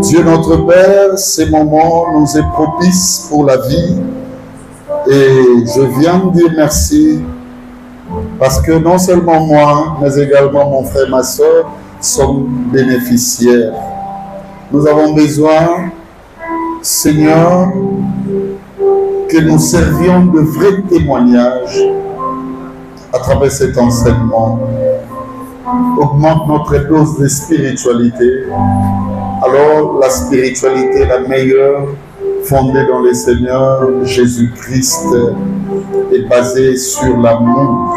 Dieu notre Père, ces moments nous est propice pour la vie et je viens de dire merci parce que non seulement moi, mais également mon frère, ma soeur sont bénéficiaires. Nous avons besoin, Seigneur, que nous servions de vrais témoignages à travers cet enseignement. Augmente notre dose de spiritualité. Alors la spiritualité la meilleure, fondée dans le Seigneur Jésus-Christ, est basée sur l'amour.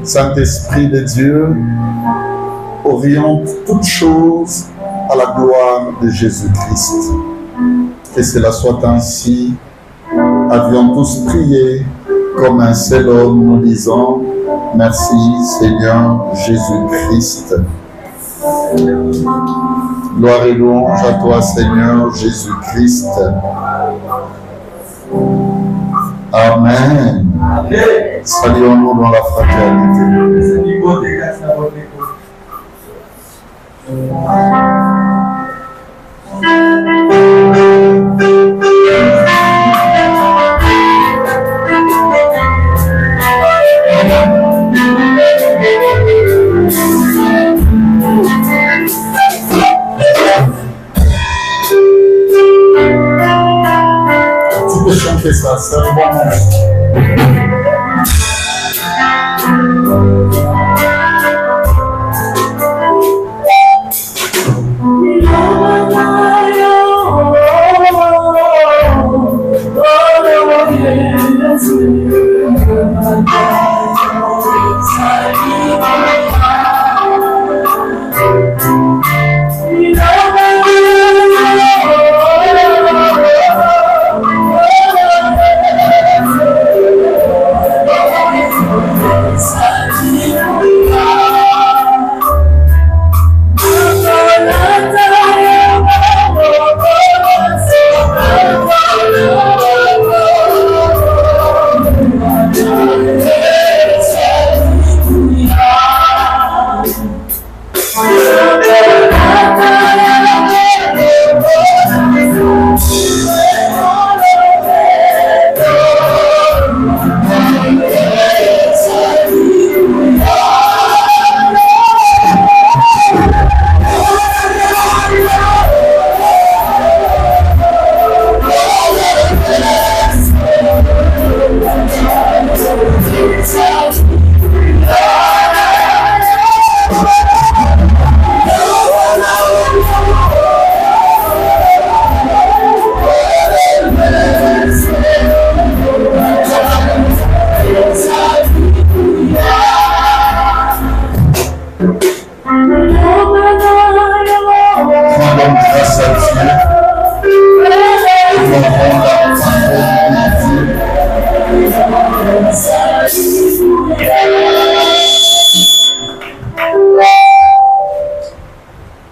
Saint-Esprit de Dieu, oriente toutes choses à la gloire de Jésus-Christ. Que cela soit ainsi. Avions tous prié comme un seul homme, nous disons merci Seigneur Jésus-Christ. Gloire et louange à toi Seigneur Jésus-Christ. Amen. Saluons-nous dans la fraternité. Tu peux chanter ça, c'est un bon moment.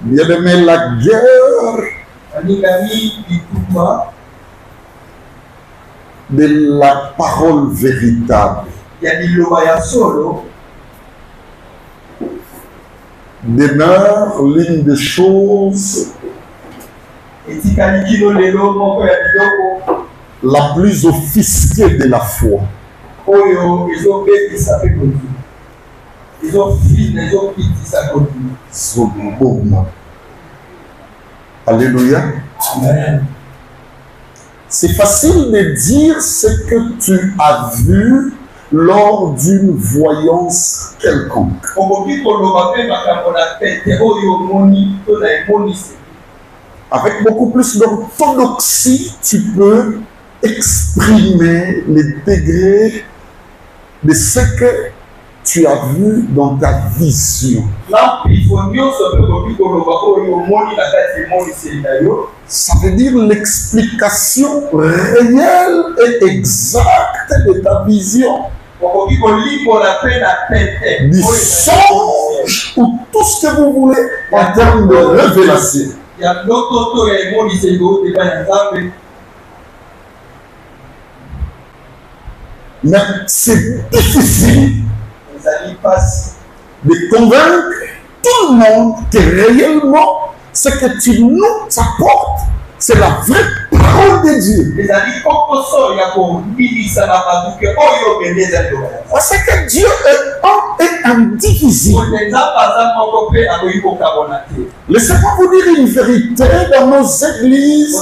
Bien-aimé, la guerre de la parole véritable demeure l'une des choses la plus offusquée de la foi. Alléluia. Amen. C'est facile de dire ce que tu as vu lors d'une voyance quelconque. Avec beaucoup plus d'orthodoxie, tu peux exprimer les degrés de ce que tu as vu dans ta vision. Ça veut dire l'explication réelle et exacte de ta vision. Du songe ou tout ce que vous voulez en termes de révélation. Mais c'est difficile de convaincre tout le monde que réellement c'est que tu nous apportes. C'est la vraie parole de Dieu. Parce que Dieu est indivisible. Laissez-moi vous dire une vérité dans nos églises,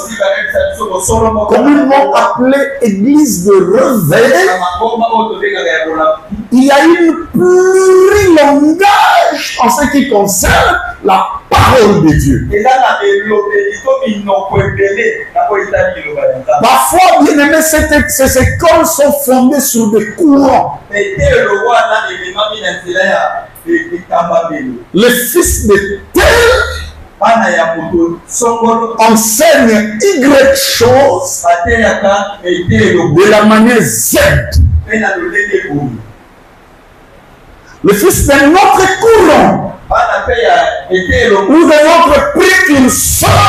communément appelées églises de réveil. Il y a une plurilangage en ce qui concerne la parole de Dieu. Parfois, bien aimés, ces écoles sont fondées sur des courants. Les fils de tel enseignent Y chose de la manière Z. Le fils de notre courant ou de notre précurseur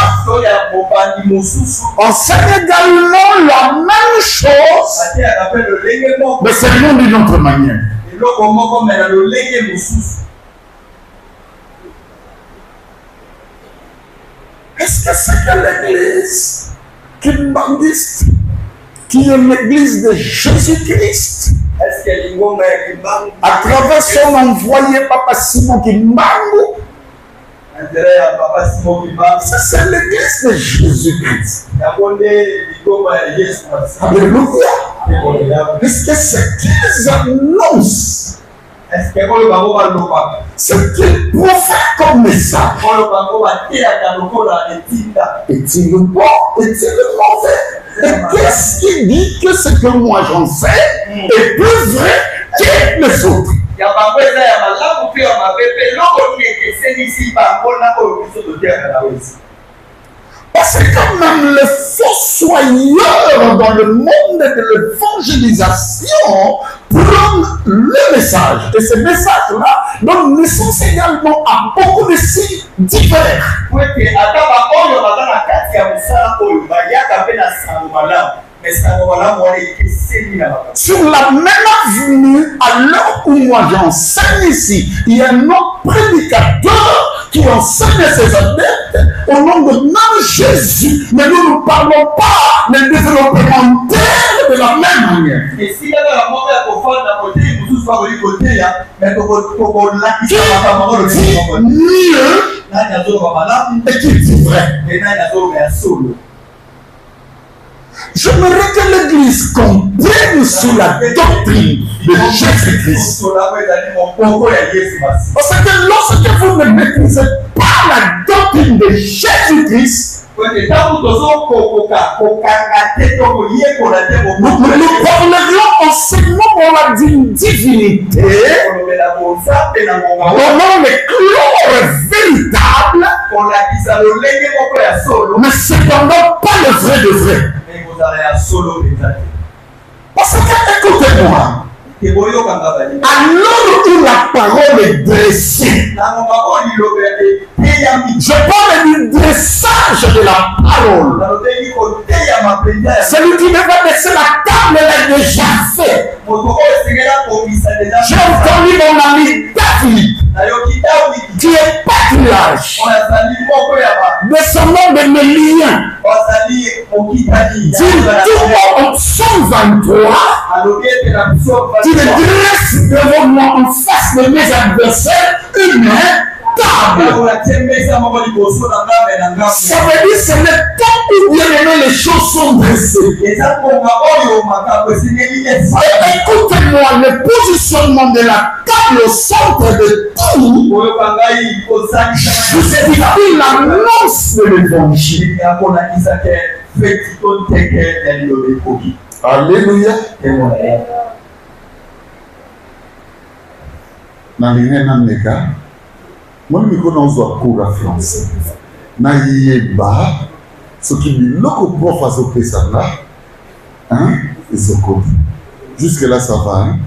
enseigne également la même chose, mais seulement d'une autre manière. Est-ce que c'est que l'église kimbangiste, qui est l'église de Jésus-Christ, à travers son envoyé Papa Simon Kimbangu, c'est l'église de Jésus-Christ. Alléluia. Est-ce que ce qu'ils annoncent, ce qu'ils prophètent comme message, est-il bon, est-il mauvais? Et qu'est-ce qui dit que ce que moi j'en sais est plus vrai que les autres? Parce que quand même les fossoyeurs dans le monde de l'évangélisation prennent le message. Et ce message-là donne naissance également à beaucoup de signes divers. Sur la même avenue, à l'heure où moi j'enseigne ici, il y a un autre prédicateur qui enseigne ses adeptes au nom de même Jésus. Mais nous ne parlons pas les développementeurs de la même manière. Qui dit mieux et qui dit vrai. J'aimerais que l'Église comprenne sur la doctrine de Jésus-Christ. Parce que lorsque vous ne maîtrisez pas la doctrine de Jésus-Christ, nous parlerions enseignement pour la divinité, donnant les clores véritables, mais cependant pas le vrai de vrai. Parce que, écoutez-moi, alors où la parole est dressée, je parle du dressage de la parole. Celui qui ne va laisser la table, elle est déjà fait. J'ai entendu mon ami David, qui est patriarche, descendant de Mélien, dit tout en Psaume 23, tu le dresses devant moi en face de mes adversaires, une table. Ça veut dire que c'est le temps où bien aimé les choses sont dressées. Écoutez-moi, le positionnement de la table au centre de tout justifie l'annonce de l'évangile. Alléluia. Moi, je connais cours à français. Naïeba, ce qui dit le prof à ce que ça là, hein, et ce code. Jusque là, ça va, hein.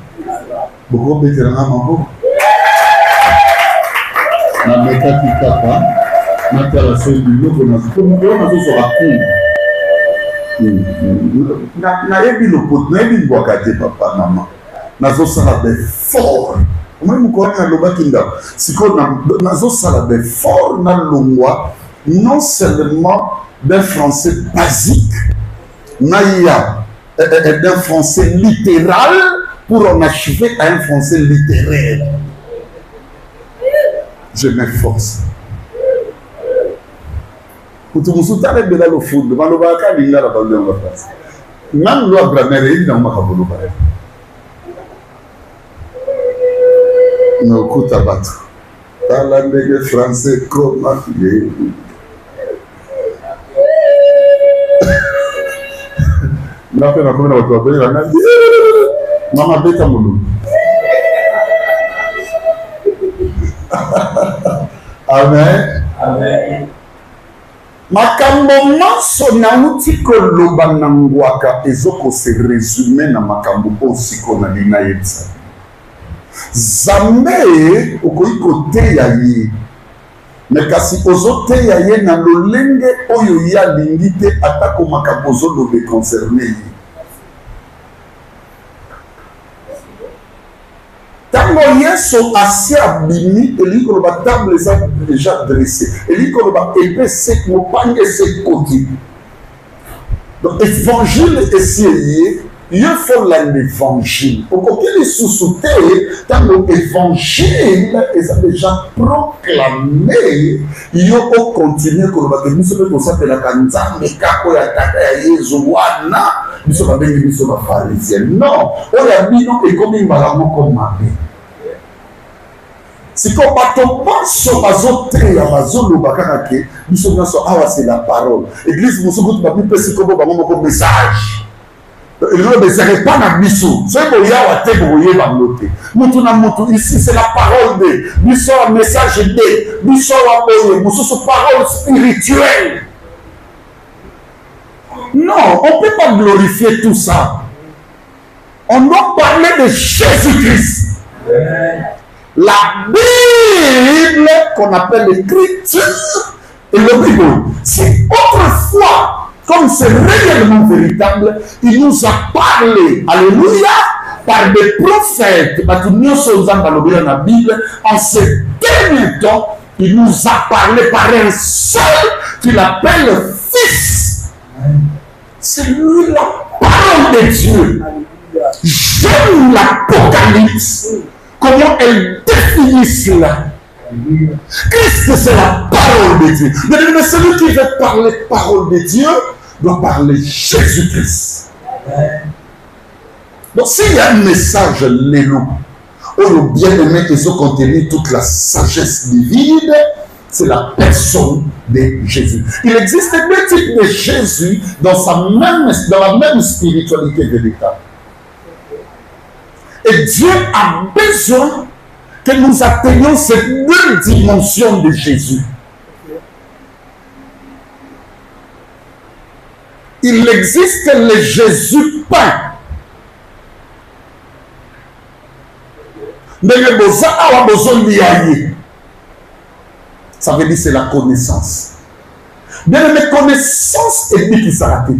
Beaucoup de vétérans, maman. Na meka kikapa, na tala so du logo na comme on a sur la cour. Na ebi le pot, na ebi boakate papa maman. Na zo sala de fort. Moi, je connais le Bakinda. Si on a sala de fort na longwa, non seulement d'un français basique, mais d'un français littéral pour en achever à un français littéraire. Je m'efforce. Même loi grammaire, il n'a pas nos coups à battre. Dans la langue française, comment il est. Maman beta moulou. Amen. Amen. Makambo manso na uti koloba na ngwaka ezoko se résumer na makambo osiko na lina yetsa. Zambe okoyi koteya ye. Mais kasi ozoteya ye na lolenge oyo ya lingi te atako makambo ozolobe concerné ye. Tango yeso asi abimi elikoloba table eza déjà dressé. Elikoloba épée sec mopange sec koti. Donc évangile esi il faut l'évangile. Pour que les sous-soutés, dans l'évangile, ils ont déjà proclamé, ils ont continué comme nous sommes comme ça, la canzane, mais quand on a attaqué Yézouana, nous sommes avec les pharisiens. Non, on a mis non et comme il m'a comme ma vie. Si on pense sur ma zone, nous sommes sur ah c'est la parole. Église, nous sommes tous comme message. Ne pas na biso. C'est que ya te boye ba noter. Mutu na mutu ici c'est la parole de biso message de biso wa boye mususu parole spirituelle. Non, on peut pas glorifier tout ça. On doit parler de Jésus-Christ. La Bible qu'on appelle l'écriture et le Bible, c'est autrefois. Comme c'est réellement véritable, il nous a parlé, alléluia, par des prophètes, dans la Bible, en ce dernier temps, il nous a parlé par un seul qu'il appelle Fils. C'est lui la parole de Dieu. J'aime l'Apocalypse, comment elle définit cela. Christ, c'est la parole de Dieu. Mais celui qui veut parler parole de Dieu doit parler Jésus-Christ. Donc, s'il y a un message, l'élu, où le bien-aimé ils ont contenu toute la sagesse divine, c'est la personne de Jésus. Il existe deux types de Jésus dans la même spiritualité véritable. Et Dieu a besoin que nous atteignions ces deux dimensions de Jésus. Il existe le Jésus peint. Mais le besoin a besoin d'y. Ça veut dire c'est la connaissance. Mais la connaissance est dit qui s'arrête.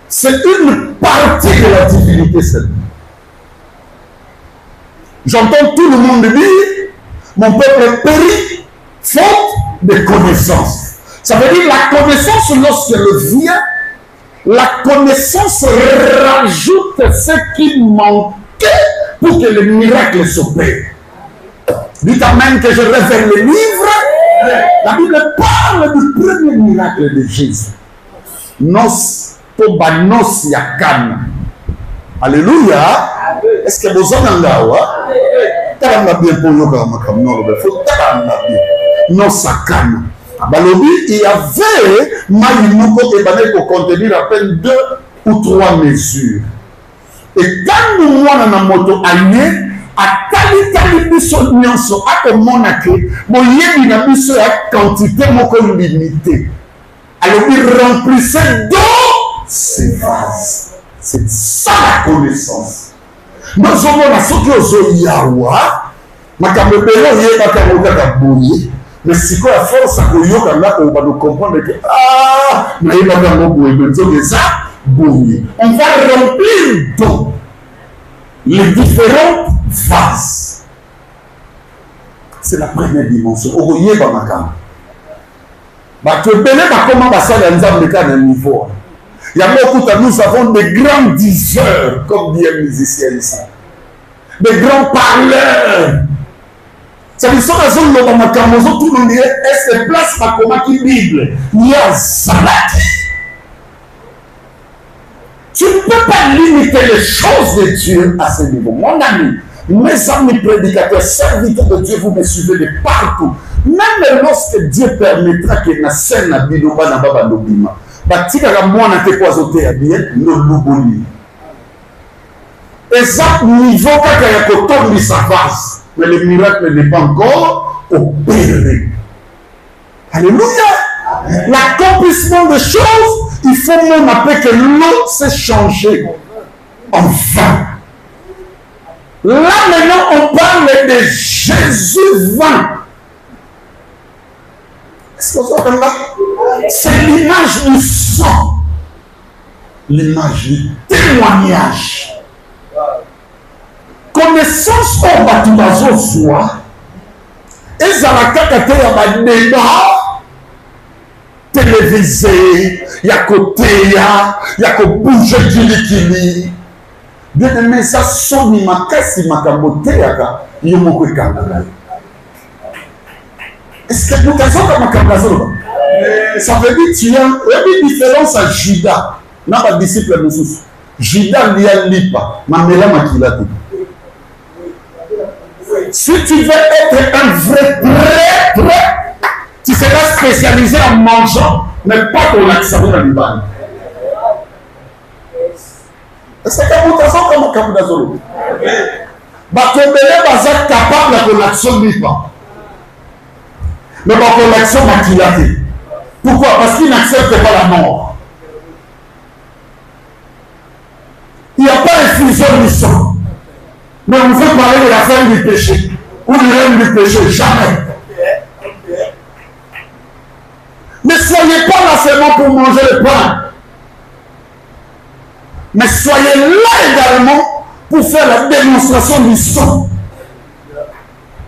C'est une partie de la divinité seulement. J'entends tout le monde dire, mon peuple périt faute de connaissance. Ça veut dire la connaissance, lorsqu'elle vient, la connaissance rajoute ce qui manquait pour que le miracle s'opère. Dites amen que je révèle le livre. La Bible parle du premier miracle de Jésus. Nos tobanos yakana. Alléluia. Est-ce que vous en avez un bien pour nous comme nous, il faut bien. Non, sakana. Il y avait Maïmoko et Bané pour contenir à peine 2 ou 3 mesures. Et quand nous avons une moto alliée, à tali biso nyonso akomona ke boyebi na biso ya quantité moko limitée. Alors il remplissait d'eau ces vases. C'est ça la connaissance. Nous avons la soki yawa makambo pelo yeba ka moka boye. Mais si quoi la force à koyoka là on va nous comprendre que ah na yeba ka mo boye bezo ça boye. On va remplir d'eau les différentes vases. C'est la première dimension. Ogoye Bamakam. Comment ça dans niveau. Il y a beaucoup de nous avons des grands diseurs, comme dit un musicien ici. Des grands parleurs. Ça veut dire que tout le monde est-ce que place ma comment qui Bible. Il y a Zalaki. Tu ne peux pas limiter les choses de Dieu à ce niveau. Mon ami, mes amis prédicateurs, serviteurs de Dieu, vous me suivez de partout. Même lorsque Dieu permettra que na scène na biloba na baba lobima, batika ka mwana te kwazote ya bien no luboli. Exact niveau kaka ya kotombi sa vase, mais le miracle n'est pas encore opéré. Alléluia. L'accomplissement des choses, il faut même après que l'eau s'est changée en vin. Là maintenant on parle de Jésus vin. C'est l'image du sang, l'image du témoignage. Connaissance au bâtiment soi, et ça la cacate à débat télévisé, il y a côté, il y a que bouger du liquide. Bien aimé, ça sonne ma casse, ma caboté, il y a beaucoup de camarades. Est-ce que nous avons comme un ça veut dire qu'il y a une différence à Judas. N'a pas de disciple de nous. Judas n'y a pas. Mais là, si tu veux être un vrai prêtre, tu seras spécialisé en mangeant, mais pas pour l'accès dans le Liban. Est-ce que vous avez comme un capodazolo? Bah, tu es capable de l'action du Liban. Mais pour l'action maquillatée. Pourquoi? Parce qu'il n'accepte pas la mort. Il n'y a pas infusion du sang. Mais on veut parler de la fin du péché. Ou du règne du péché. Jamais. Ne soyez pas là seulement pour manger le pain. Mais soyez là également pour faire la démonstration du sang.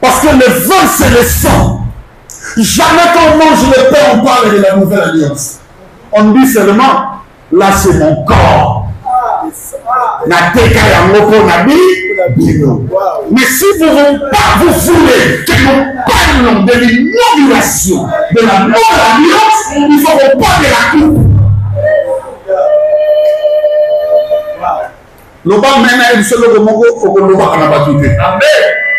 Parce que le vin, c'est le sang. Jamais quand on mange le pain, on parle de la nouvelle alliance. On dit seulement, là c'est mon corps. Mais si vous ne pas vous voulez que nous parlons de l'inauguration de la nouvelle alliance, il faut qu'on parle de la coupe. Le bas maintenant est seul de Mongo au Goloba à la batute.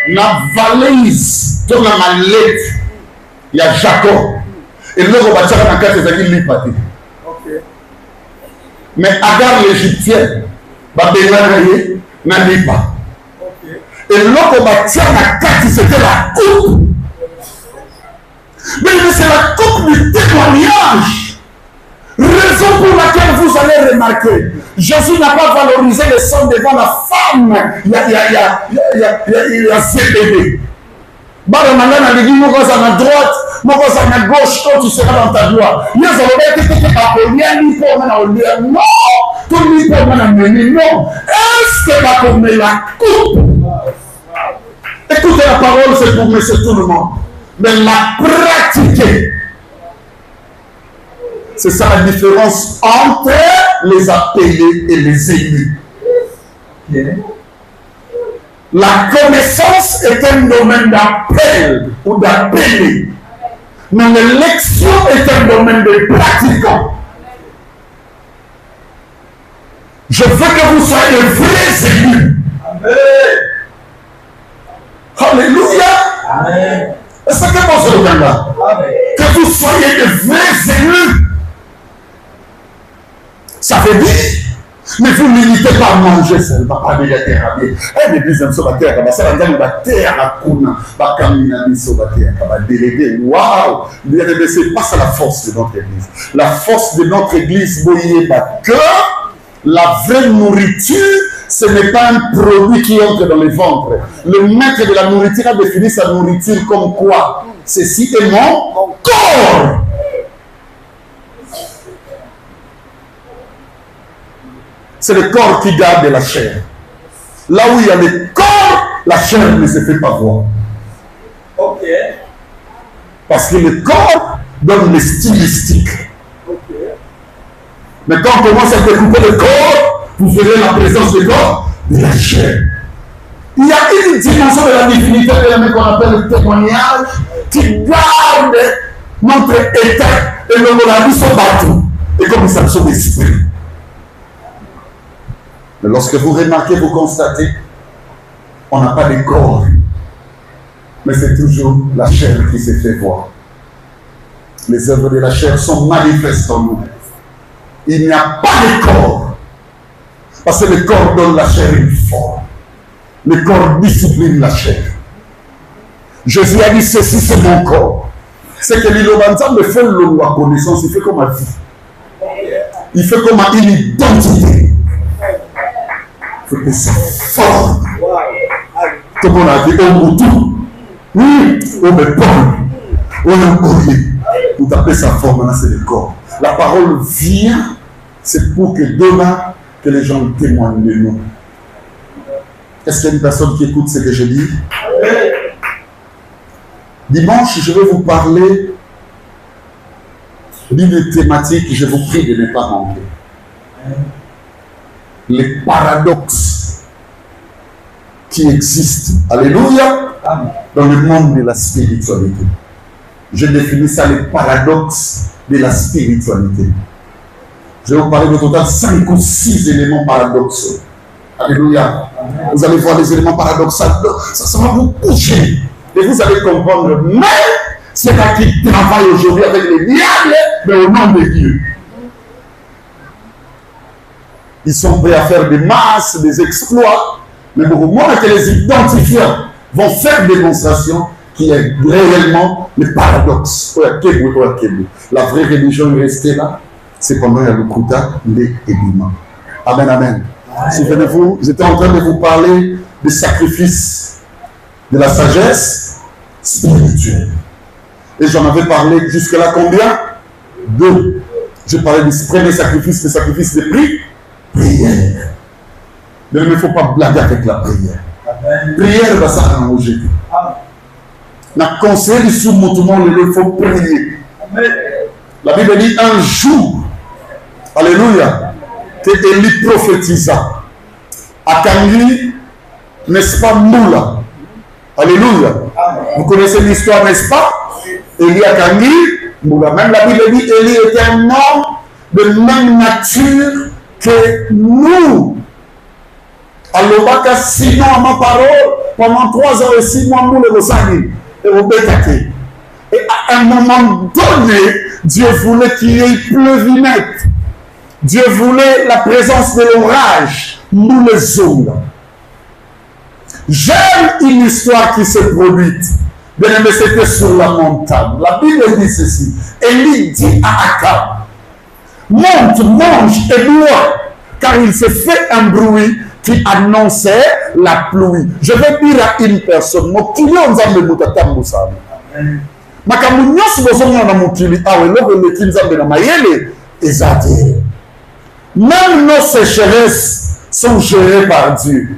La valise de la mallette. Il y a Jacob. Et l'autre va dire dans 4 années, il pas. Mais Agar l'Égyptienne, va bénir n'a pas. Et l'autre va dire dans 4, c'était la coupe. Mais c'est la coupe du témoignage. Raison pour laquelle vous allez remarquer, Jésus n'a pas valorisé le sang devant la femme. Il y a CPD. Baramanga n'a dit, moi, à droite, moi, à gauche, quand tu seras dans ta gloire. Il y a des gens qui ont non, tout le monde peut m'amener, non. Est-ce que va comme la coupe? Écoutez la parole, c'est pour monsieur tout le monde. Mais la pratiquer, c'est ça la différence entre les appelés et les élus. La connaissance est un domaine d'appel ou d'appelé. Mais l'élection est un domaine de pratiquants. Je veux que vous soyez de vrais élus. Amen. Alléluia. Amen. Est-ce que vous êtes là? Que vous soyez de vrais élus. Ça veut dire, mais vous ne limitez pas à manger seulement, pas de la terre. Et les deuxièmes sont la terre, ça va dire la terre à Kuna, la camina, la terre, la délégué. Waouh! C'est pas ça la force de notre église. La force de notre église, voyez, que la vraie nourriture, ce n'est pas un produit qui entre dans le ventre. Le maître de la nourriture a défini sa nourriture comme quoi? Ceci est mon corps. C'est le corps qui garde la chair. Là où il y a le corps, la chair ne se fait pas voir. Okay. Parce que le corps donne les stylistiques. Mais quand on commence à découper le corps, vous verrez la présence du corps de la chair. Il y a une dimension de la divinité qu'on appelle le témoignage qui garde notre état et nos vies sont partout. Et comme ça sont d'esprit. Mais lorsque vous remarquez, vous constatez, on n'a pas de corps. Mais c'est toujours la chair qui s'est fait voir. Les œuvres de la chair sont manifestes en nous. Il n'y a pas de corps. Parce que le corps donne la chair une forme. Le corps discipline la chair. Jésus a dit, ceci c'est mon corps. C'est que l'Ilobanza me fait la connaissance, il fait comme un vie. Il fait comme une identité. Il faut que ça forme. Tout le monde a dit, on me tout. Oui, on me parle. On me connaît. Vous tapez sa forme, là c'est le corps. La parole vient, c'est pour que demain, que les gens témoignent de nous. Est-ce qu'il y a une personne qui écoute ce que je dis? Dimanche, je vais vous parler d'une thématique que je vous prie de ne pas manquer. Les paradoxes qui existent, alléluia, dans le monde de la spiritualité. Je définis ça les paradoxes de la spiritualité. Je vais vous parler de total 5 ou 6 éléments paradoxaux. Alléluia. Vous allez voir les éléments paradoxaux. Ça va vous bouger. Et vous allez comprendre, mais c'est là qui travaille aujourd'hui avec les diables, mais au nom de Dieu. Ils sont prêts à faire des masses, des exploits, mais au moment que les identifiants vont faire démonstration qui est réellement le paradoxe. La vraie religion est restée là, c'est pendant Yalukuta, les Ebima. Amen, amen. Souvenez-vous, j'étais en train de vous parler des sacrifices de la sagesse spirituelle. Et j'en avais parlé jusque-là combien? 2. Je parlais du premier sacrifice, le sacrifice de prière. Mais il ne faut pas blaguer avec la prière. Prière va s'arranger. La conseil du sous-moutement, il faut prier. La Bible dit un jour, alléluia, que Élie prophétisa. Akangi, n'est-ce pas, Moula. Alléluia. Vous connaissez l'histoire, n'est-ce pas? Élie Akangi, Moula. Même la Bible dit Élie était un homme de même nature que nous. Alors, sinon, à ma parole, pendant 3 ans et 6 mois, nous le ressentons. Et à un moment donné, Dieu voulait qu'il y ait pleuvinette. Dieu voulait la présence de l'orage. Nous les hommes. J'aime une histoire qui s'est produite. Bien aimé, c'était sur la montagne. La Bible dit ceci. Élie dit à Akab, monte, mange et bois, car il s'est fait un bruit qui annonçait la pluie. Je vais dire à une personne, même nos sécheresses sont gérées par Dieu.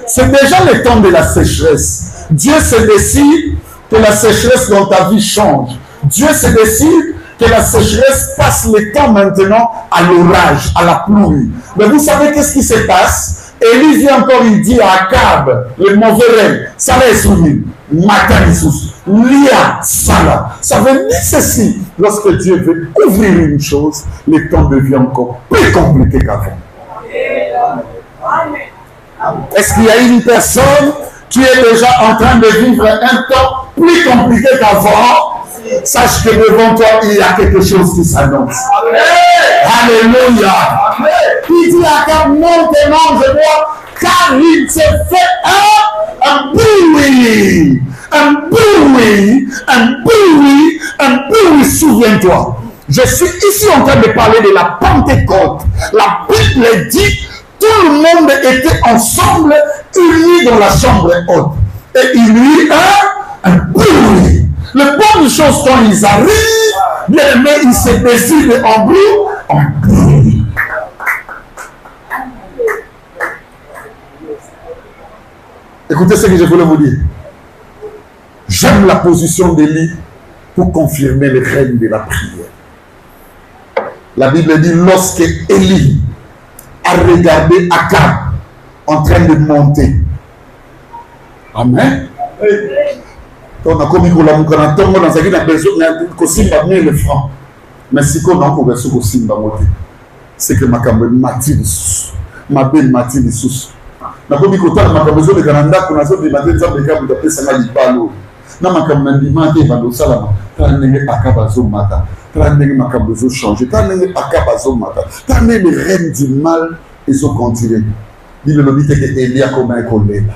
C'est déjà le temps de la sécheresse. Dieu se décide que la sécheresse dans ta vie change. Dieu se décide que la sécheresse passe le temps maintenant à l'orage, à la pluie. Mais vous savez qu'est-ce qui se passe? Élie vient encore, il dit à Akab, le mauvais rêve, ça va être soumis. Matanisus, Lia, Sala. Ça veut dire ceci. Lorsque Dieu veut ouvrir une chose, le temps devient encore plus compliqué qu'avant. Est-ce qu'il y a une personne qui est déjà en train de vivre un temps plus compliqué qu'avant? Sache que devant toi, il y a quelque chose qui s'annonce. Alléluia. Il dit à Akab, monte et mange et bois, car il s'est fait un bruit. Un bruit, un bruit, un bruit, souviens-toi. Je suis ici en train de parler de la Pentecôte. La Bible dit, tout le monde était ensemble, unis dans la chambre haute. Et il y eut un bruit. Les bonnes choses, quand ils arrivent, bien aimé, ils se décident en bruit. Écoutez ce que je voulais vous dire. J'aime la position d'Élie pour confirmer le règne de la prière. La Bible dit, lorsque Élie a regardé Akab en train de monter. Amen. On a commis qu'on l'a montré dans le franc. Mais si on a encore c'est que ma caméra m'attire sous. Ma belle m'attire sous. Na komi kota ma kabezo de Canada kuna so de matin ça de kabu de pesa na lipalo na makamna ndimate bando salama tanenge akabazo mata tanenge makabezo changer tanenge akabazo mata tanenge les reines du mal et sont continués. Bible nous dit que Élie a comme un collègue.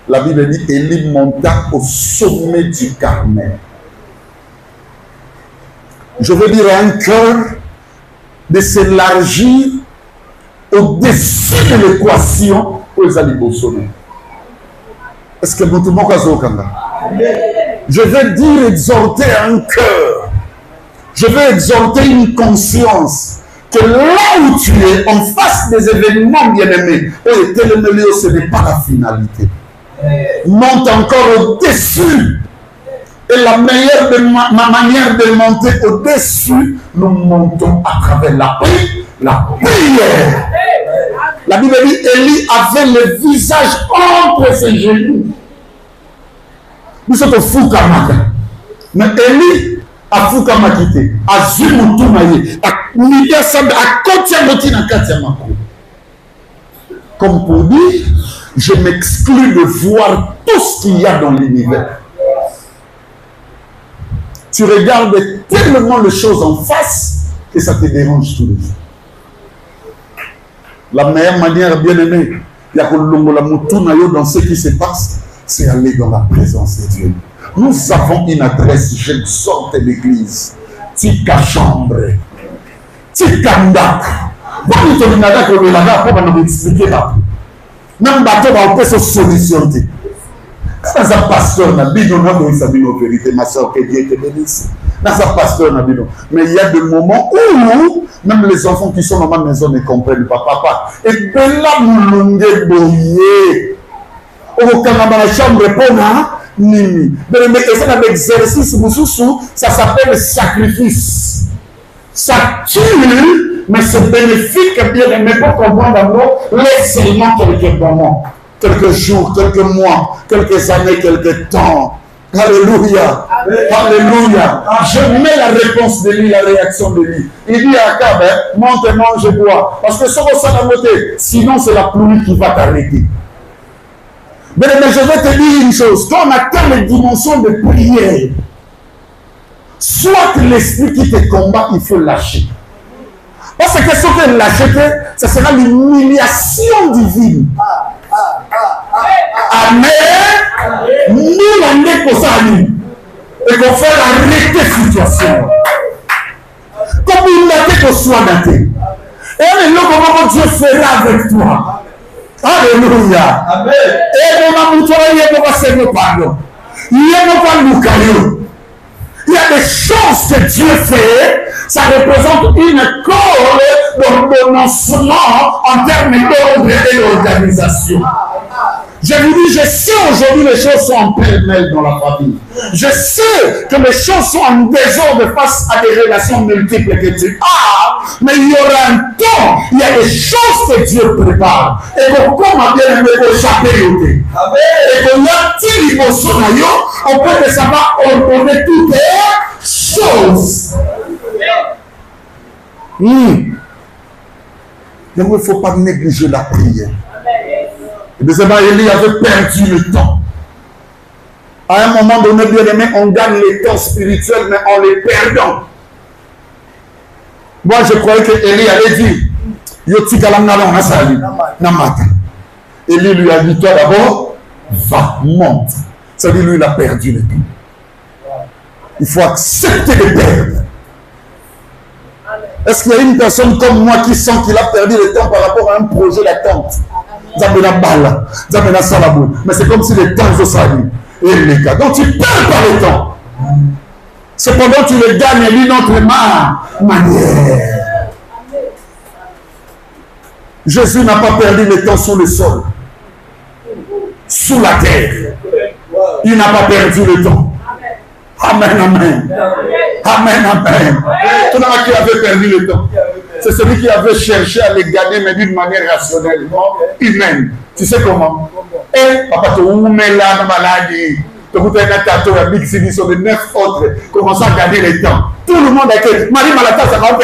La Bible dit Élie monta au sommet du Carmel. Je veux dire à un cœur de s'élargir au-dessus de l'équation pour les alibosonner. Est-ce que vous tout je veux dire exhorter un cœur. Je veux exhorter une conscience que là où tu es, en face des événements bien-aimés, ce n'est pas la finalité. Monte encore au-dessus. Et la meilleure de ma manière de monter au-dessus, nous montons à travers la prière. La Bible dit Élie avait le visage entre ses genoux. Nous sommes au Foukamaka. Mais Élie a Foukamakité, a Zumutumaye, a Nigasab, a Kotiamoti na Katiamako. Comme pour dire, je m'exclus de voir tout ce qu'il y a dans l'univers. Tu regardes tellement de choses en face que ça te dérange tous les jours. La meilleure manière, bien aimé, dans ce qui se passe, c'est aller dans la présence de Dieu. Nous avons une adresse, j'exhorte l'église. Tika chambre. Tika ndak. Bon, tu n'as pas de la pour nous expliquer là. Même bateau va opérer cette solution. Quand un pasteur n'a pas de vérité, ma soeur, que Dieu te bénisse. Dans un pasteur n'a pas. Mais il y a des moments où même les enfants qui sont dans ma maison ne comprennent pas. Papa, et bien là, nous l'onguez boyé. Au Canada, la chambre répond à Nimi. Mais c'est un exercice, ça s'appelle sacrifice. Ça tue, mais c'est bénéfique, bien aimé, pour comprendre d'abord, laisse seulement quelques moments, quelques jours, quelques mois, quelques années, quelques temps. Alléluia. Alléluia. Je mets la réponse de lui, la réaction de lui. Il dit à Akab, monte et mange et bois. Parce que ça va monter. Sinon, c'est la pluie qui va t'arrêter. Mais je vais te dire une chose. Quand on atteint les dimensions de prière, soit l'esprit qui te combat, il faut lâcher. Parce que ce que lâcher, ce sera l'humiliation divine. Amen. Nous, on est pour ça. Et qu'on fait arrêter la situation. Comme il l'a dit qu'on soit daté. Et le comment Dieu fera avec toi. Alléluia. Amen. Et mon amour, il y a pardon. Il y a des choses que Dieu fait, ça représente une cause d'ordonnancement en termes d'ordre et d'organisation. Je vous dis, je sais aujourd'hui les choses sont en pêle-mêle dans la famille. Je sais que les choses sont en désordre face à des relations multiples que tu as. Mais il y aura un temps, il y a des choses que Dieu prépare. Et que comme a bien aimé au chapeau, et qu'on y a petit niveau on peut que ça va ordonner toutes les choses. Donc il ne faut pas négliger la prière. Et deuxièmement, Élie avait perdu le temps. À un moment donné, bien aimé, on gagne les temps spirituels, mais en les perdant. Moi, je croyais que Élie allait dire Élie lui a dit, toi d'abord, va, monte. Ça dit, lui, il a perdu le temps. Il faut accepter de perdre. Est-ce qu'il y a une personne comme moi qui sent qu'il a perdu le temps par rapport à un projet d'attente? Mais c'est comme si les temps se saluent. Et les gars, donc tu perds pas le temps. Cependant, tu le gagnes d'une autre manière. Jésus n'a pas perdu le temps sous le sol, sous la terre. Il n'a pas perdu le temps. Amen, amen. Amen, amen. Tout le monde qui avait perdu le temps. C'est celui qui avait cherché à les gagner, mais d'une manière rationnelle, humaine. Tu sais comment? Et papa, tu es là, maladie. Tu es là, tu es là, tu es 9 autres. Commence à gagner le temps. Tout le monde est que Marie Malata, ça va être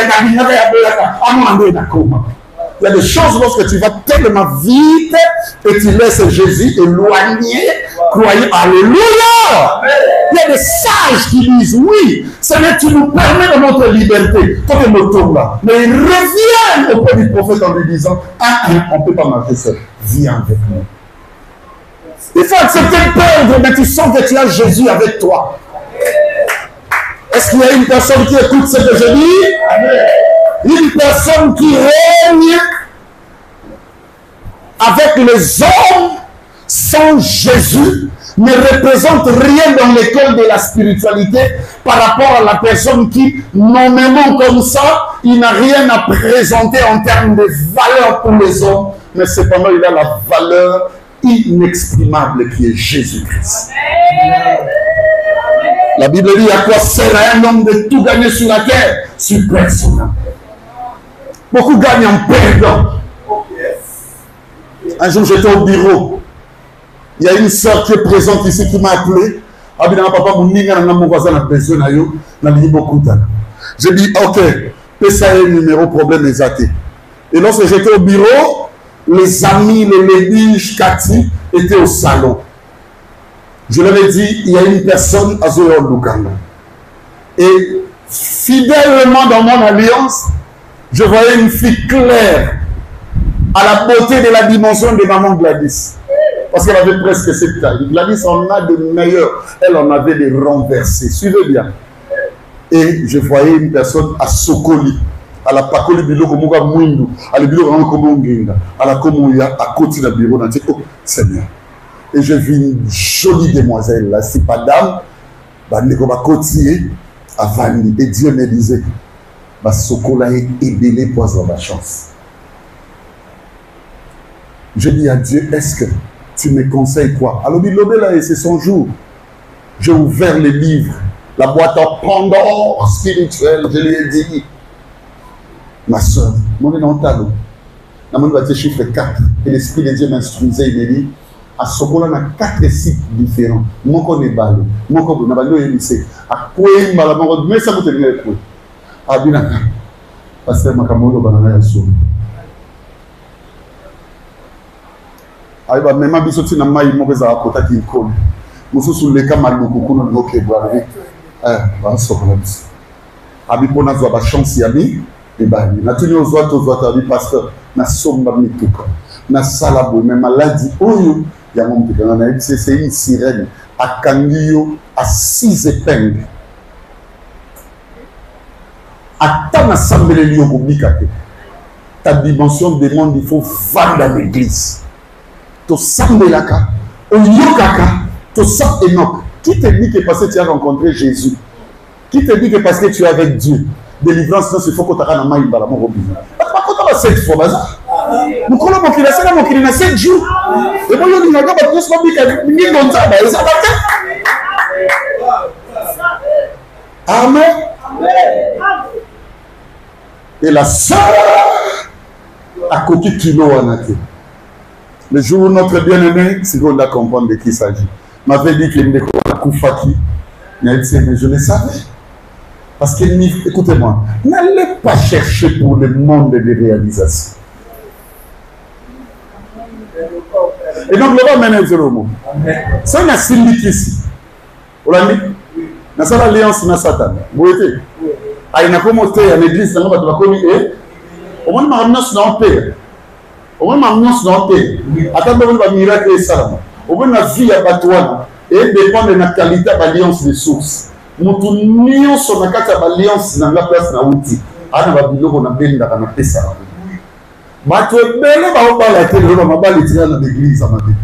il y a des choses lorsque tu vas tellement vite et tu laisses Jésus éloigné, croyez, alléluia. Il y a des sages qui disent oui, Seigneur, tu nous permets de notre liberté. Toi, tu me tournes là. Mais ils reviennent auprès du prophète en lui disant, on ne peut pas marcher seul. Viens avec nous. Il faut accepter de perdre, mais tu sens que tu as Jésus avec toi. Est-ce qu'il y a une personne qui écoute ce que je dis? Une personne qui règne avec les hommes sans Jésus ne représente rien dans l'école de la spiritualité par rapport à la personne qui, nommément comme ça, il n'a rien à présenter en termes de valeur pour les hommes, mais cependant il a la valeur inexprimable qui est Jésus-Christ. La Bible dit à quoi sert à un homme de tout gagner sur la terre? Sur personne. Beaucoup gagnent en perdant. Un jour, j'étais au bureau. Il y a une soeur qui est présente ici qui m'a appelé. J'ai dit, ok, PSA numéro problème exact. Et lorsque j'étais au bureau, les amis, les lébiges, Cathy étaient au salon. Je leur ai dit, il y a une personne à Zoyo Lugano. Et fidèlement dans mon alliance, je voyais une fille claire à la beauté de la dimension de maman Gladys. Parce qu'elle avait presque cette taille. Gladys en a de meilleurs. Elle en avait des renversés. Suivez bien. Et je voyais une personne à Sokoli. À la Pakoli Biloko Muga Mwindu. À la Biloko Rangokomonginga. À la Komouya, à côté du bureau. On a dit, oh, Seigneur. Et je vis une jolie demoiselle là. C'est pas dame. Bandeko Bakotier. À Vani. Et Dieu me disait, Sokola est ébélé pour avoir la chance. Je dis à Dieu, est-ce que tu me conseilles quoi? Alors, c'est son jour. J'ai ouvert les livres, la boîte à Pandore spirituelle. Je lui ai dit, ma soeur, mon nom talon. La mon va chiffre 4. Et l'Esprit de Dieu m'instruisait, il me dit, à Sokola, on a 4 sites différents. Mon connaît balo, mon connaît balo et lycée. À quoi il m'a dit, mais ça vous tenez le coup. Ah, bien, parce que ma camono banana est sourd. Ah, bah, même si tu n'as pas eu mon réseau à côté qui est con. Nous sommes les camarades beaucoup de nos québécois. Ah, bah, ça va. Ah, bien, on a la chance ici. Et bah, na tenu aux autres, pasteur, na somba mituka, na salabo, mais maladie, oyo, il y a mon petit, c'est une sirène, à Kangio, à 6 épingles. Attends l'assemblée de l'Yogobikate. Ta dimension demande, il faut vendre dans l'église. Tu sembles là, au Yokaka, tu sens Enoch. Qui te dit que parce que tu as rencontré Jésus? Qui te dit que parce que tu es avec Dieu? Délivrance, non, il faut que tu aies un maïs dans mon robinet. Par contre, on va 7 fois, nous collons mon qu'il a 7 jours. Et moi, je dis, on va tous se Amen. Et la sœur à côté de kilo en a été. Le jour où notre bien-aimé, c'est qu'on a compris de qui il s'agit, m'avait dit qu'il me découvre à Koufaki. Mais je le savais. Parce que, écoutez-moi, n'allez pas chercher pour le monde des réalisations. Et donc, le va mener le mot. C'est un symbolique ici. Vous l'avez dit? Dans cette alliance, dans Satan. Vous voyez? Il y a comme à l'église, on va te au moins, on a un père. Au moins, on a un père. Attends, on va miracle et ça. Au moins, la vie à Batouana. Et dépend de la qualité de l'alliance des sources. Nous tous sur la carte de l'alliance dans la place de l'outil. Ah, on va dire qu'on a bien dans la paix. Mais tu es belle, on va la télé, on va pas les tirer dans l'église à ma vie.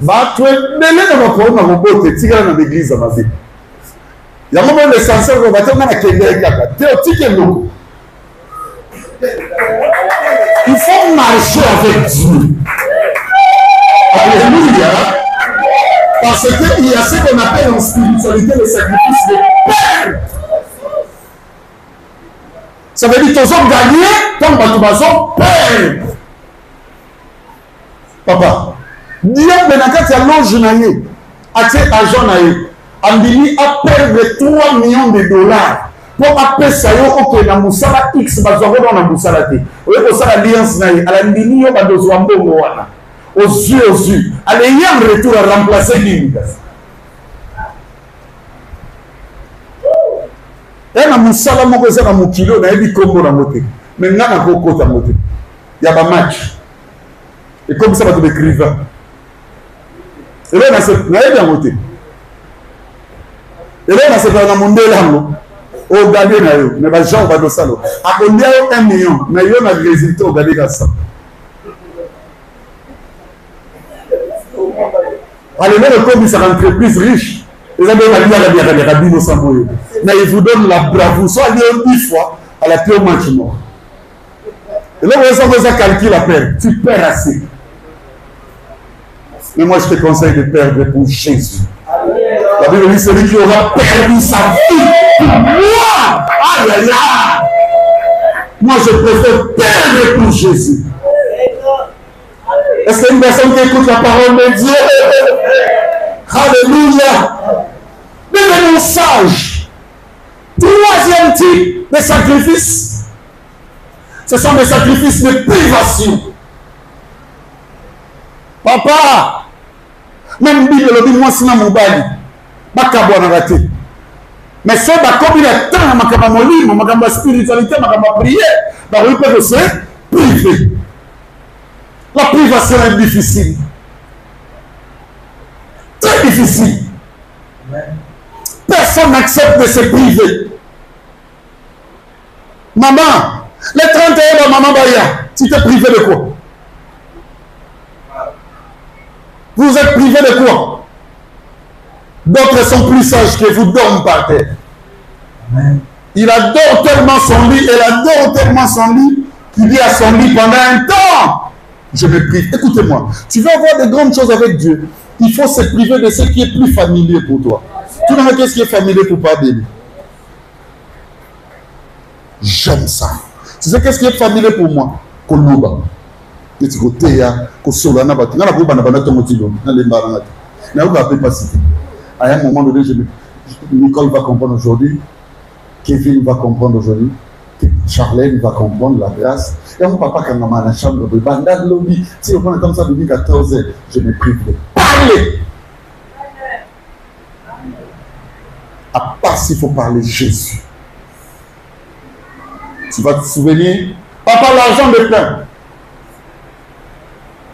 Mais tu es belle, on va pas les tirer dans l'église à ma vie. Il y a un moment l'essentiel, on va dire qu'on a un il faut marcher avec Dieu. Alléluia. Parce qu'il y a ce qu'on appelle en spiritualité le sacrifice de père. Ça veut dire que tu as gagné comme tu as père. Papa, Dieu benakati a longe na ye, a tes agent na ye, andini a perdre 3 millions de dollars pour appeler ça yo ok na musala X bazwa ko na musala te. Oye ko sala alliance na ye, ala ndini yo badozwa mbongo wana. Aux yeux. Allez, il y a un retour à remplacer l'île. Il y a un moussala moko eza na mokilo na yebi kombo na moté. Mais nga na koko ta moté. Il y a un match. Et comme ça va te écrivain. Et là na yebi na moté. Et là na se na mondela ngo. O gagner na yo, mais ba gens va do salo. A combien 1 million, mais yo na résultat au gagner ça. Allez, même comme c'est une entreprise riche, ils ont la rabine au Samboyo. Mais ils vous donnent la bravoure. Soit il y a 10 fois à la pire match mort. Et là, vous avez calculé la perte. Tu perds assez. Mais moi, je te conseille de perdre pour Jésus. La Bible dit celui qui aura perdu sa vie pour moi. Aïe, aïe, aïe. Moi, je préfère perdre pour Jésus. Est-ce qu'il y a une personne qui écoute la parole de Dieu? Alléluia. Devenons sages. Troisième type de sacrifice, ce sont des sacrifices de privation. Papa, même Bible le dit, moi, c'est mon bali. Ma cabane raté. Mais ça, comme il est temps, ma cabane libre, ma cabane spiritualité, ma cabane prière, bah oui, peut se priver. La privation est difficile. Très difficile. Personne n'accepte de se priver. Maman, les 31 de maman Baya, tu t'es privé de quoi? Vous êtes privé de quoi? D'autres sont plus sages que vous, dorment par terre. Il adore tellement son lit, elle adore tellement son lit, qu'il dit à son lit pendant un temps. Je me prive. Écoutez-moi, tu veux avoir de grandes choses avec Dieu, il faut se priver de ce qui est plus familier pour toi. Tu vois qu'est-ce qui est familier pour pas bébé? J'aime ça. Tu sais qu'est-ce qui est familier pour moi? Koloba. Petit côté, Kosolana, à un moment donné, Nicole va comprendre aujourd'hui, Kevin va comprendre aujourd'hui, Charlène va comprendre la grâce. Et mon papa, quand maman a la chambre, si on prend comme ça depuis 14 heures, je me prive de parler. À part s'il faut parler Jésus. Tu vas te souvenir, papa, l'argent me plaint.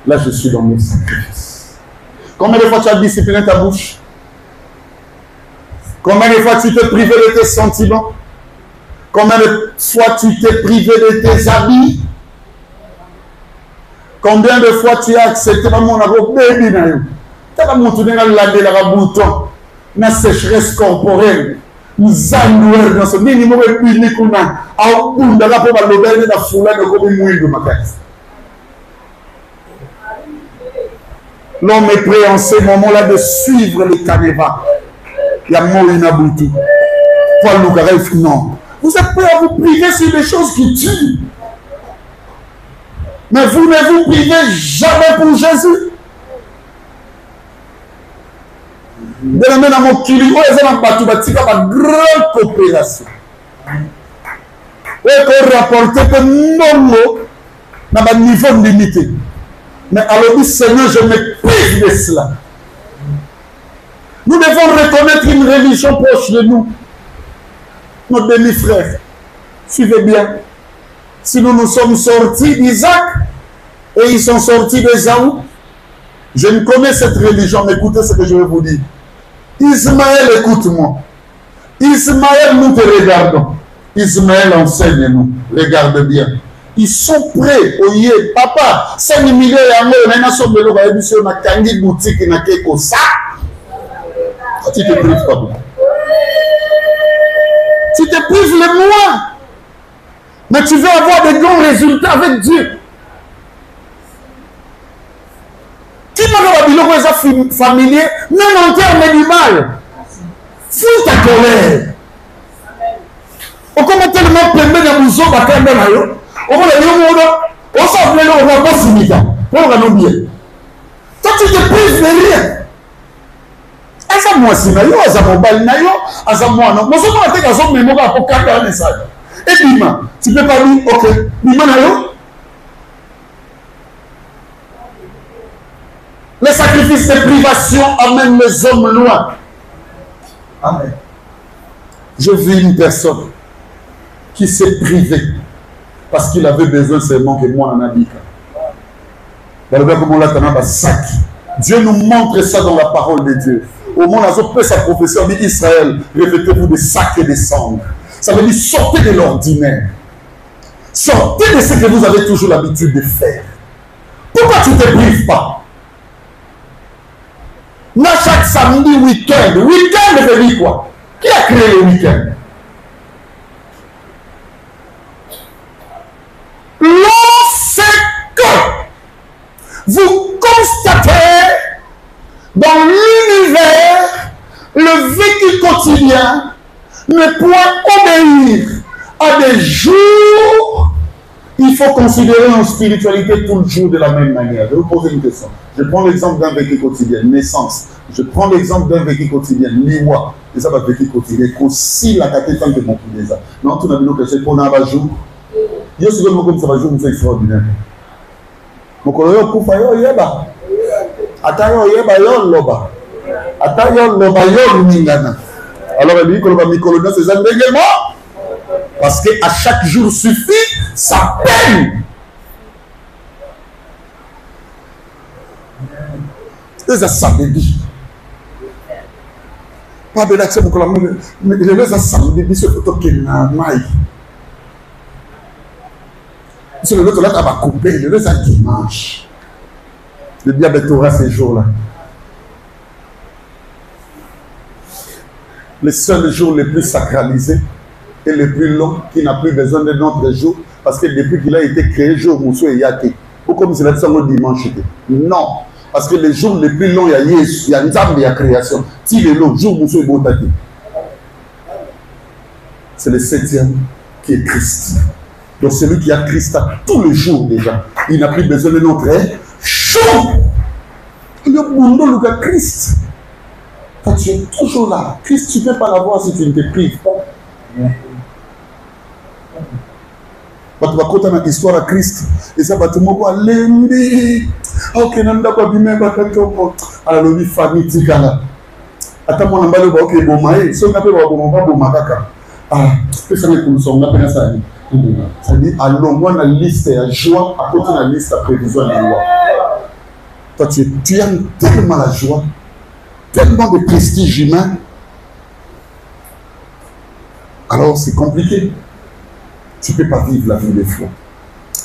Là, je suis dans mon sacrifice. Combien de fois tu as discipliné ta bouche? Combien de fois tu t'es privé de tes sentiments? Combien de fois tu t'es privé de tes habits? Combien de fois tu as accepté mon baby na yo? Tu as montré la bouton, na sécheresse corporelle. Nous allons dans ce minimum de public qu'on a. À bout de la pauvre l'obéir de la foule de comme mouille de ma case. L'homme est prêt en ce moment-là de suivre les canevas. Il y a mort inabouti. Paul Lougaref, non. Vous êtes prêts à vous priver sur des choses qui tuent. Mais vous ne vous privez jamais pour Jésus. De la même à mon kili, où est-ce que vous avez une grande coopération? Où est-ce que vous rapportez que non, dans un niveau limité? Mais alors, Seigneur, je me prive de cela. Nous devons reconnaître une religion proche de nous. Nos demi-frères, suivez bien. Si nous nous sommes sortis d'Isaac et ils sont sortis d'Ésaü, je ne connais cette religion, mais écoutez ce que je vais vous dire. Ismaël, écoute-moi. Ismaël, nous te regardons. Ismaël, enseigne-nous. Regarde bien. Ils sont prêts. Oye, papa, 5 millions de boutique ça. Tu te prives pas. Tu te prives le moins. Mais tu veux avoir de grands résultats avec Dieu. Qui m'a dit que les familier, même en termes du mal. Fouille ta colère. On commence tellement plein de mousseau, on va faire même ailleurs. On va aller au monde, on s'en plaît, on va pas s'imiter. On va nous bien. Toi, tu te prives de rien. Asa moi si nayo, asa mobile nayo, asa moi non. Moi, je vais te dire que je vais pour capter un message. Et Bima, tu peux pas dire, ok, Bima nayo. Les sacrifices de privation amènent les hommes loin. Amen. Je vis une personne qui s'est privée parce qu'il avait besoin seulement que moi en habite. Dieu nous montre ça dans la parole de Dieu. Au moment où sa profession dit Israël, revêtez-vous des sacs et des cendres. Ça veut dire sortez de l'ordinaire. Sortez de ce que vous avez toujours l'habitude de faire. Pourquoi tu ne te prives pas? Là, chaque samedi, week-end. Week-end veut dire quoi? Qui a créé le week-end? Lorsque vous constatez dans l'univers le vécu quotidien ne point obéir à des jours, il faut considérer en spiritualité tout le jour de la même manière. Je vais vous poser une question. Je prends l'exemple d'un vécu quotidien, naissance. Je prends l'exemple d'un vécu quotidien, liwa. Et ça va vécu quotidien. Aussi la cathédrale de mon coup déjà. Non, tout n'a pas dit qu'on a un jour. Il y a ce que comme ça va jouer, c'est extraordinaire. Mon collègue, il faut faire yeba. Attends, yeba, yon loba. Attends, yon loba, yon mingana. Alors, il dit que le micro-colonel, c'est un règlement. Parce qu'à chaque jour suffit sa peine. Et ça, ça me dit. Pas de l'accès pour que la mais je laisse ça samedi, mais c'est plutôt qu'il n'a pas. C'est le l'autre là qui va couper, le laisse ça dimanche. Le diable t'aura ces jours-là. Les seuls jours les plus sacralisés et les plus longs qui n'a plus besoin de notre jour parce que depuis qu'il a été créé, jour Moussou et Yate. Ou comme c'est le dimanche. Non. Parce que les jours les plus longs, il y a Yesu, il y a Nzambe, il y a création. Si les longs, jour Moussou et Botaki. C'est le 7e qui est Christ. Donc celui qui a Christ a tous les jours déjà. Il n'a plus besoin de notre jour. Il y a beaucoup de Christ. Quand tu es toujours là, Christ, tu ne peux pas l'avoir si tu ne te prives pas. Tu vas compter une histoire à Christ. Et ça va te montrer l'ennemi. Ok, nanda pas bien, pas quand alors le famille tigala. Attends, mon emballage, ok, bon maï. Si on appelle bon pas bon makaka. Ah, que ça me coule, on appelle ça. Ça dit, allons, moi, la liste à joie, à côté de la liste à prévision de la loi. Toi, tu aimes tellement la joie, tellement de prestige humain. Alors, c'est compliqué. Tu ne peux pas vivre la vie de foi.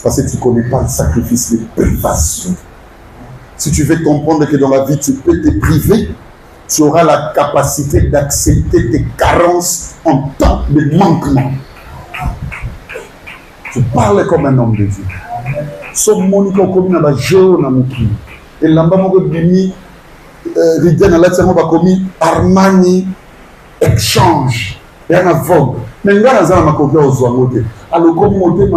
Parce que tu ne connais pas le sacrifice, les privations. Si tu veux comprendre que dans la vie, tu peux te priver, tu auras la capacité d'accepter tes carences en temps de manquement. Tu parles comme un homme de Dieu. Son monique comme une jaune à mon cul. Et là-bas, mon bimi, Ridiane, là, c'est mon commis Armani Exchange. Et un vogue. Mais là, on a ma copie aux oiseaux. Alors, comme on dit,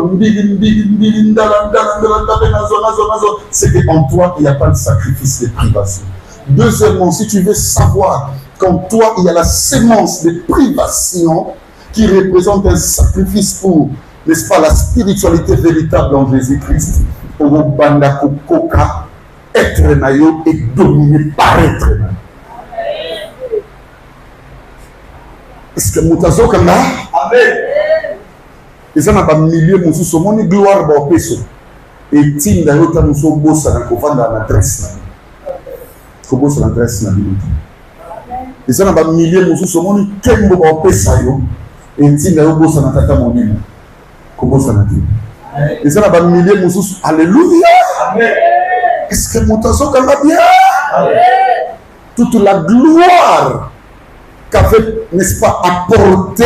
c'est qu'en toi, il n'y a pas de sacrifice de privation. Deuxièmement, si tu veux savoir qu'en toi, il y a la sémence de privation qui représente un sacrifice pour, n'est-ce pas, la spiritualité véritable en Jésus-Christ, pour vos bandako koka, être naïo et dominer par être naïo. Est-ce que Moutazo Kanda? Amen. Et ça n'a pas millier mon sous mon gloire au peso. Et tin d'ailleurs t'as nous boss à la covanda à l'adresse. Faut bosser à l'adresse na minute. Et ça n'a pas millier mon sous mon kembo au peso yo. Et tin d'ailleurs boss à la tata mon nom. Comment ça n'a dit? Et ça n'a pas millier mon sous. Alléluia. Amen. Est-ce que Moutazo Kanda bien? Amen. Toute la gloire qu'avait, n'est-ce pas, apporté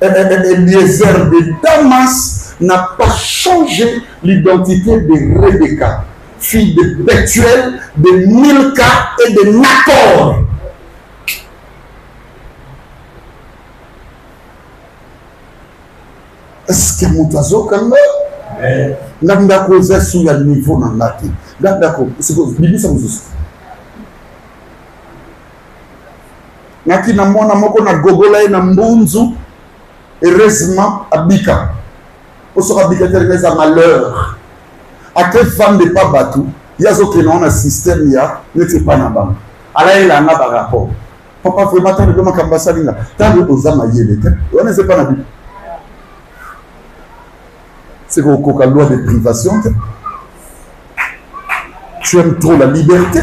Eliezer de Damas n'a pas changé l'identité de Rebecca. fille de Bethuel, de Milka et de Nakor. Est-ce que mon oiseau quand même? N'a causé sur le niveau dans la tête. D'accord, c'est que Bibi ça vous aussi. Naki na mwana moko na gogola na mbunzu. Heureusement abika. Pour ce abika c'est un malheur. À quelle femme de pas batou? Il y a aucun nom un système il y a n'était pas na banque. Alors il a un rapport. Papa vraiment tant de comment kambasa linga. Tant de ozama yele. On ne sait pas na Bible. C'est qu'au loi de privation, tu aimes trop la liberté.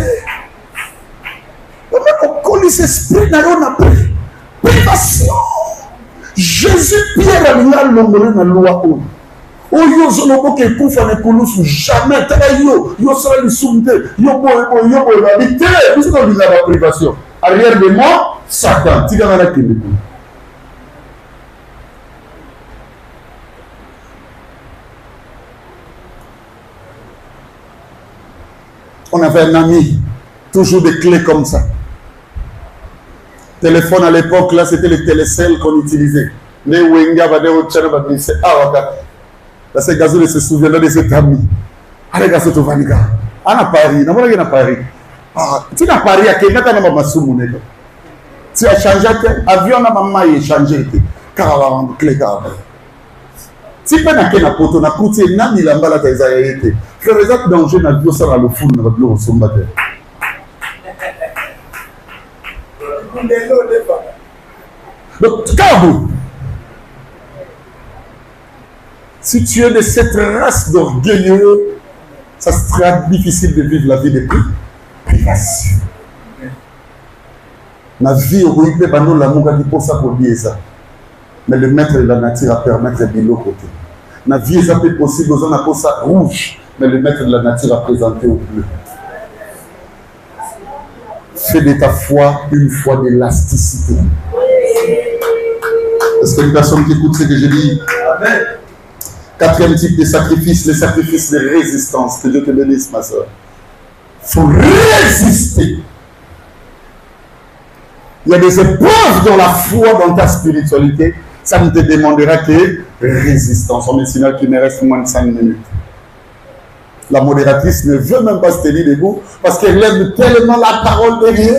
On connaît esprit n'a rien appris. Privation. Jésus Pierre a mis l'ongolé dans la loi. Oyo zonoko ke kufa ne kulusu jamais. Tala yo sera le soumte. Yo habité. Vous êtes dans la privation. Arrière de moi, Satan. Tu vas la kende. On avait un ami, toujours des clés comme ça. Téléphone à l'époque, là, c'était les télécelles qu'on utilisait. Les Wenga, c'est là, c'est Gazou, se souvient de cet ami. Allez, Gazou, tu vas y aller. À Paris, à Paris. Tu n'as pas Paris, à Kenya, tu n'as pas Massoumou. Tu as changé, avion, na maman, il a changé. Caravane, clé, caravane. Si tu as un poteau, na coûté, na milamba, la taïsa, été. Frère, les danger, na bio, ça va le fou, na va le sombater. Donc, Kabou, si tu es de cette race d'orgueilleux, ça sera difficile de vivre la vie de privation. La vie au rythme de l'amour dit pour ça pour dire ça. Mais le maître de la nature a permettre de l'autre côté. La vie est un peu possible, on a pour ça rouge, mais le maître de la nature a présenté au bleu. Fais de ta foi une foi d'élasticité. Est-ce qu'il y a une personne qui écoute ce que je dis? Amen. Quatrième type de sacrifice, le sacrifice de résistance. Que Dieu te bénisse, ma soeur. Il faut résister. Il y a des épreuves dans la foi, dans ta spiritualité. Ça ne te demandera que résistance. On est signal qu'il me reste moins de 5 minutes. La modératrice ne veut même pas se tenir debout parce qu'elle aime tellement la parole de Dieu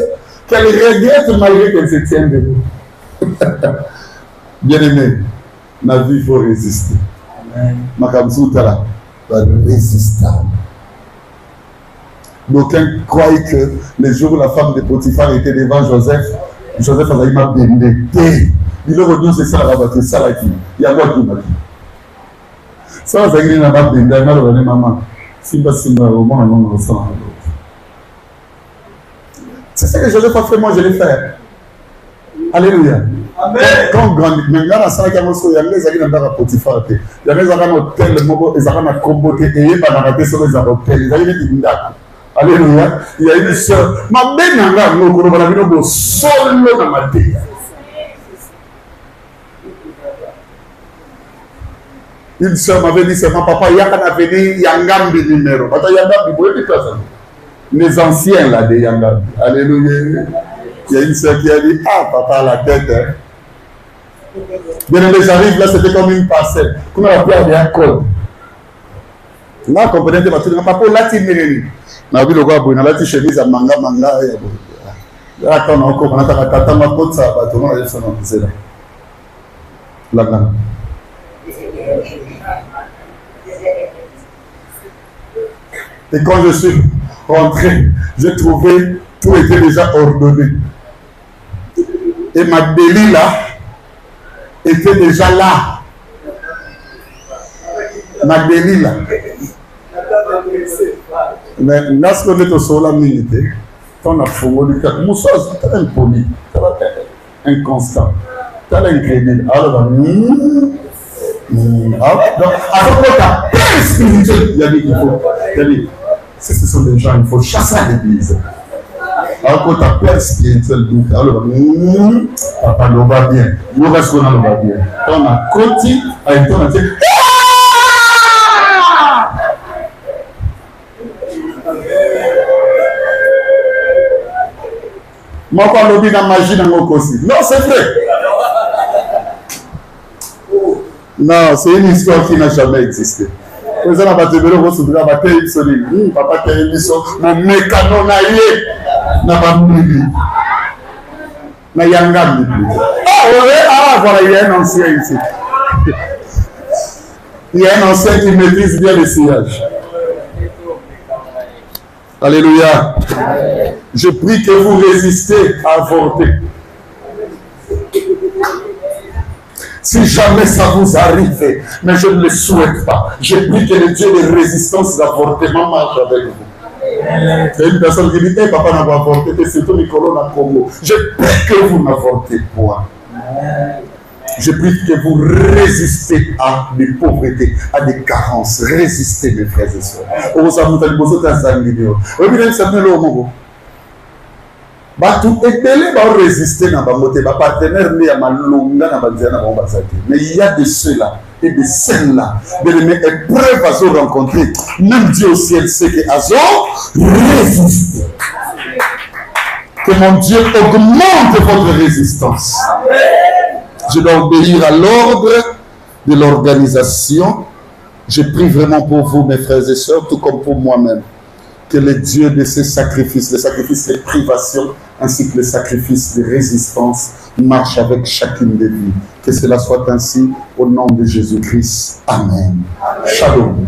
qu'elle regrette malgré qu'elle se tienne debout. Bien aimé, la vie, il faut résister. Makamsou Tala va résister. D'aucuns croient que les jours où la femme de Potiphar était devant Joseph, Joseph a dit ma bénédicté. Il a retenu c'est ça la bataille, ça la qui. Il y a quoi qui m'a dit. Ça va s'agir d'un bataille, d'un bataille, maman. Simba, au moins, on ressent. C'est ça que Joseph a fait, moi je l'ai fait. Alléluia. Amen. Quand grandit, maintenant, la salle qui a montré, il y a les amis dans la Potiphar. Il y a les amis dans l'hôtel, les amis dans la comboté, et il y a des sur les hôtels, les amis qui ont alléluia. Il y a une soeur. Ma belle n'a nous connaissons solo dans ma tête. Une soeur m'avait dit, c'est mon papa, il y a qu'à venir, il y a un gambi numéro. Attends, il y a un gambi, vous voyez personne. Les anciens là de Yangambi. Alléluia. Il y a une soeur qui a dit, ah, papa a la tête. Hein. Bien aimé, j'arrive là, c'était comme une parcelle. Comment on appelle un code? Là, vous comprenez, papa, là, tu m'es na bi lokwa boina lati chemise ya manga ya bo ya kana encore on a tata ma pote ça ba to na yesa na zela la gana. Et quand je suis rentré, j'ai trouvé tout était déjà ordonné et ma Delilah était déjà là. Ma Delilah. Mais lorsqu'on est au sol à militer, on a fourni du cœur. Moussa, c'est impoli, inconstant, c'est incrédible. Alors, donc, alors, quand tu as peur spirituelle, il y a dit qu'il faut. Il y a dit, ce sont des gens, il faut chasser l'église. Alors, quand tu as peur spirituelle, alors, papa, l'on va bien. Nous restons dans le va bien. On a continué à être Moi, quand on dit la magie dans mon aussi. Non, c'est vrai. Non, c'est une histoire qui n'a jamais existé. Papa mon mécano voilà, il y a un ancien ici. Il y a un ancien qui maîtrise bien le sillage. Alléluia. Je prie que vous résistez à avorter. Si jamais ça vous arrive, mais je ne le souhaite pas, je prie que le Dieu de résistance d'avortement marche avec vous. Il y a une personne qui dit, hey, papa n'a pas avorté, c'est tout Nicolas dans Congo. Je prie que vous n'avortez point. Je prie que vous résistez à des pauvretés, à des carences. Résistez, mes frères et sœurs. Tout est va résister dans ma partenaire mais il y a de ceux-là et de celles-là de les épreuves à se rencontrer. Même Dieu au ciel sait que Azo résiste. Que mon Dieu augmente votre résistance. Je dois obéir à l'ordre de l'organisation. Je prie vraiment pour vous, mes frères et sœurs, tout comme pour moi-même. Que le Dieu de ces sacrifices, les sacrifices de privation, ainsi que les sacrifices de résistance, marche avec chacune des vies. Que cela soit ainsi au nom de Jésus-Christ. Amen. Shalom.